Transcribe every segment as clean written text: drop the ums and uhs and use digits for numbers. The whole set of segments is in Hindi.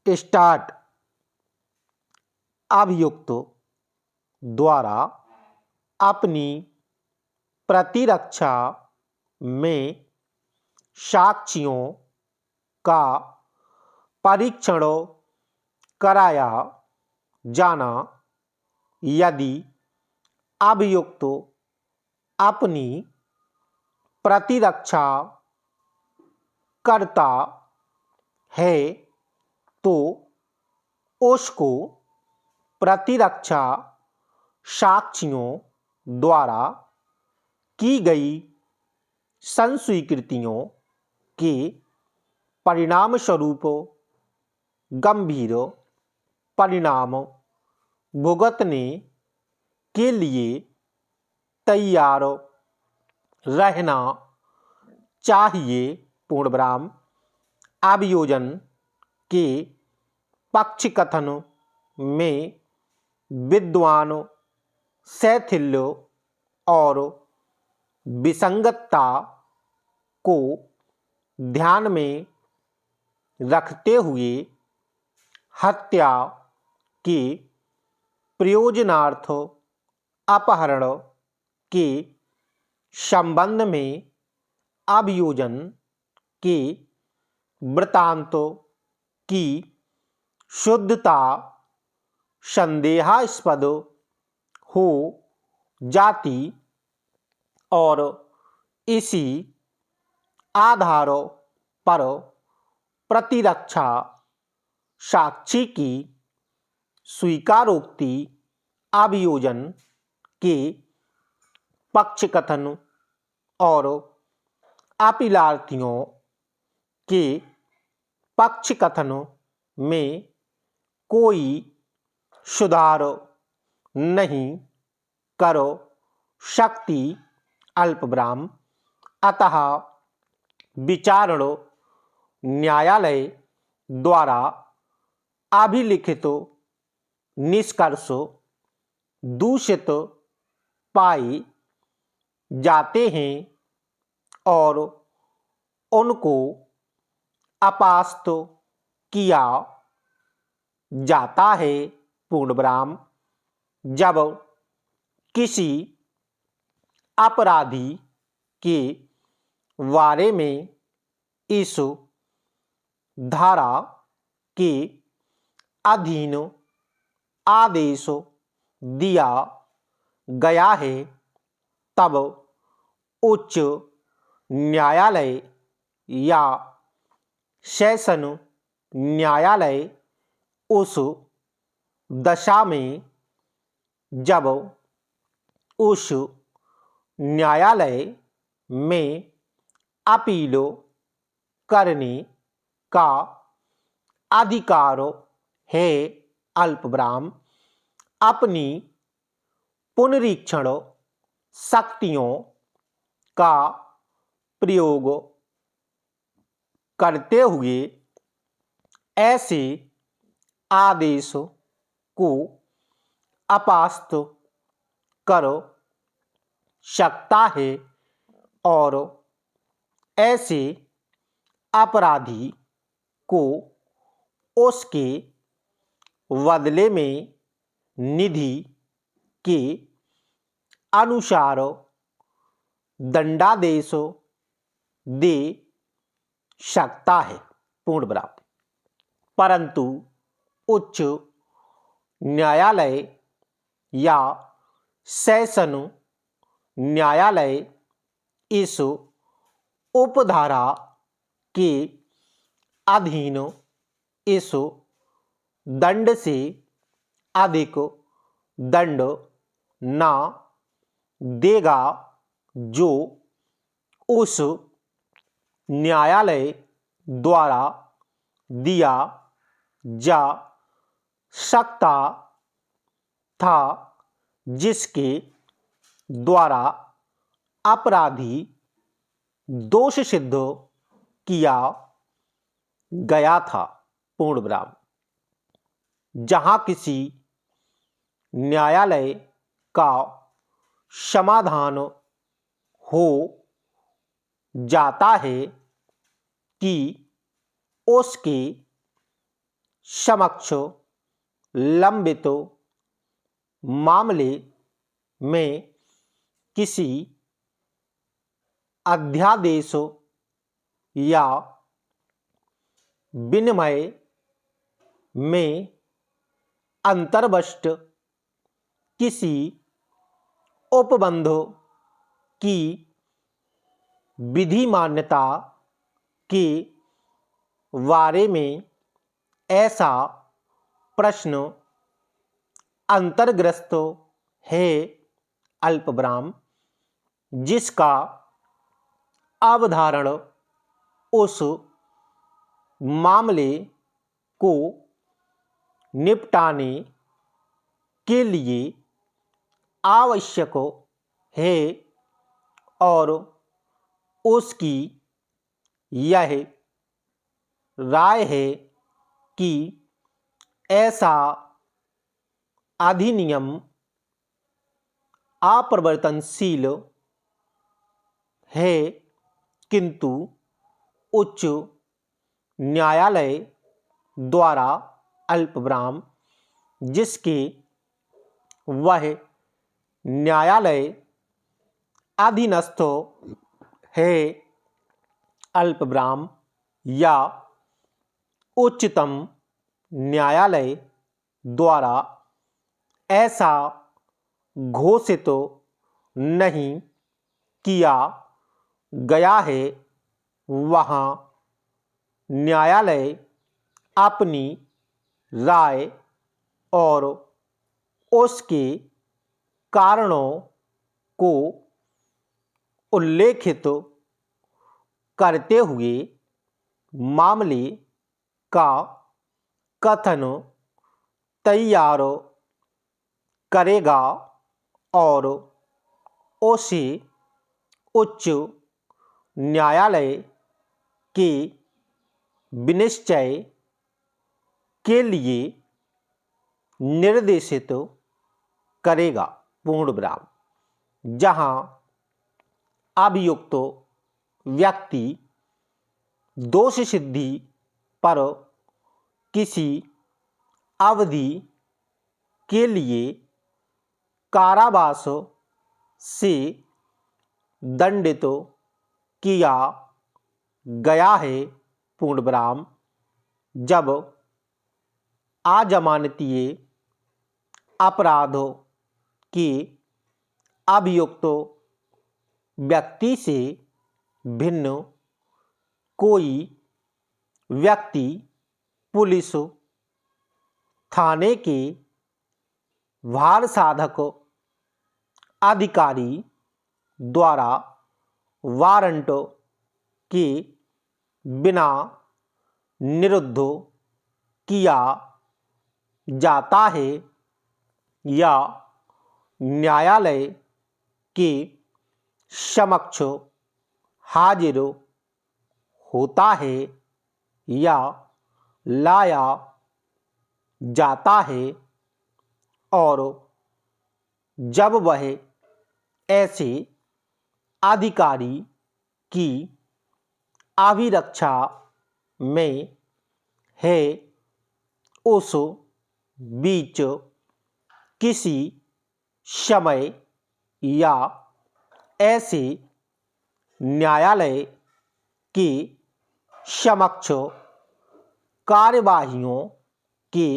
स्टार्ट। अभियुक्त द्वारा अपनी प्रतिरक्षा में साक्ष्यों का परीक्षण कराया जाना। यदि अभियुक्त अपनी प्रतिरक्षा करता है तो उसको प्रतिरक्षा साक्ष्यों द्वारा की गई संस्वीकृतियों के परिणाम स्वरूप गंभीर परिणाम भुगतने के लिए तैयार रहना चाहिए। पूर्णविराम। अभियोजन के पक्ष कथन में विद्वान शैथिल्य और विसंगतता को ध्यान में रखते हुए हत्या के प्रयोजनार्थ अपहरण के संबंध में अभियोजन के वृत्तांत की शुद्धता संदेहास्पद हो जाती और इसी आधार पर प्रतिरक्षा साक्षी की स्वीकारोक्ति अभियोजन के पक्षकथन और अपीलार्थियों के पक्षकथन में कोई सुधार नहीं कर सकती। अल्पविराम। अतः विचारण न्यायालय द्वारा अभिलिखित निष्कर्ष दूषित पाए जाते हैं और उनको अपास्त किया जाता है। पूर्णविराम। जब किसी अपराधी के बारे में इस धारा के अधीन आदेश दिया गया है तब उच्च न्यायालय या सेशन न्यायालय उस दशा में जब उस न्यायालय में अपील करने का अधिकार है। अल्पविराम। अपनी पुनरीक्षण शक्तियों का प्रयोग करते हुए ऐसे आदेश को अपास्त कर सकता है और ऐसे अपराधी को उसके बदले में निधि के अनुसार दंडादेश दे सकता है। पूर्णविराम। परंतु उच्च न्यायालय या सेशन न्यायालय इस उपधारा के अधीन इस दंड से अधिक दंड न देगा जो उस न्यायालय द्वारा दिया जा सकता था जिसके द्वारा अपराधी दोष सिद्ध किया गया था। पूर्णविराम। जहां किसी न्यायालय का समाधान हो जाता है कि उसके समक्ष लंबित मामले में किसी अध्यादेश या विनिमय में अंतर्वष्ट किसी उपबंध की विधि मान्यता के बारे में ऐसा प्रश्न अंतर्ग्रस्त है अल्पविराम जिसका अवधारण उस मामले को निपटाने के लिए आवश्यक है और उसकी यह राय है कि ऐसा अधिनियम अपरिवर्तनशील है, किंतु उच्च न्यायालय द्वारा अल्पविराम जिसके वह न्यायालय अधीनस्थ है अल्पविराम या उच्चतम न्यायालय द्वारा ऐसा घोषित नहीं किया गया है, वहाँ न्यायालय अपनी राय और उसके कारणों को उल्लेखित करते हुए मामले का कथन तैयार करेगा और उसे उच्च न्यायालय के विनिश्चय के लिए निर्देशित करेगा पूर्ण विराम। जहाँ अभियुक्त व्यक्ति दोष सिद्धि पर किसी अवधि के लिए कारावास से दंडित किया गया है पूर्ण विराम जब अजमानतीय अपराधों के अभियुक्त व्यक्ति से भिन्न कोई व्यक्ति पुलिस थाने के भार साधक अधिकारी द्वारा वारंट के बिना निरुद्ध किया जाता है या न्यायालय के समक्ष हाजिर होता है या लाया जाता है और जब वह ऐसे अधिकारी की अभिरक्षा में है उस बीच किसी समय या ऐसे न्यायालय के समक्ष कार्यवाहियों के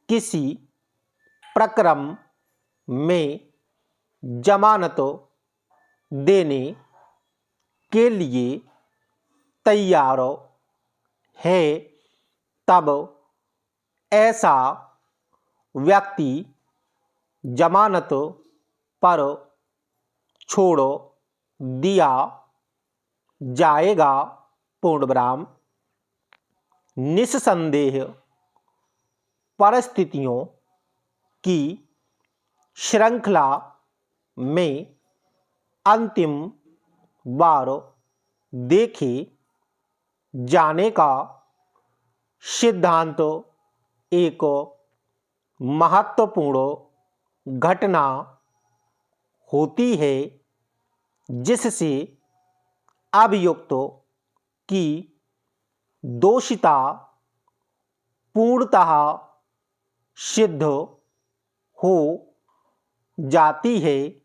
किसी प्रक्रम में जमानत देने के लिए तैयार है, तब ऐसा व्यक्ति जमानत पर छोड़ दिया जाएगा पूर्ण विराम। निस्संदेह परिस्थितियों की श्रृंखला में अंतिम बार देखे जाने का सिद्धांत एक महत्वपूर्ण घटना होती है जिससे अभियुक्त की दोषिता पूर्णतः सिद्ध हो जाती है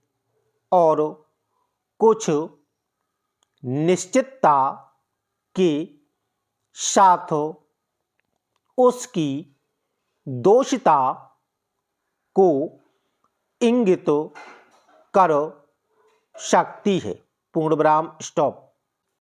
और कुछ निश्चितता के साथ उसकी दोषता को इंगित कर सकती है। पूर्ण विराम, स्टॉप।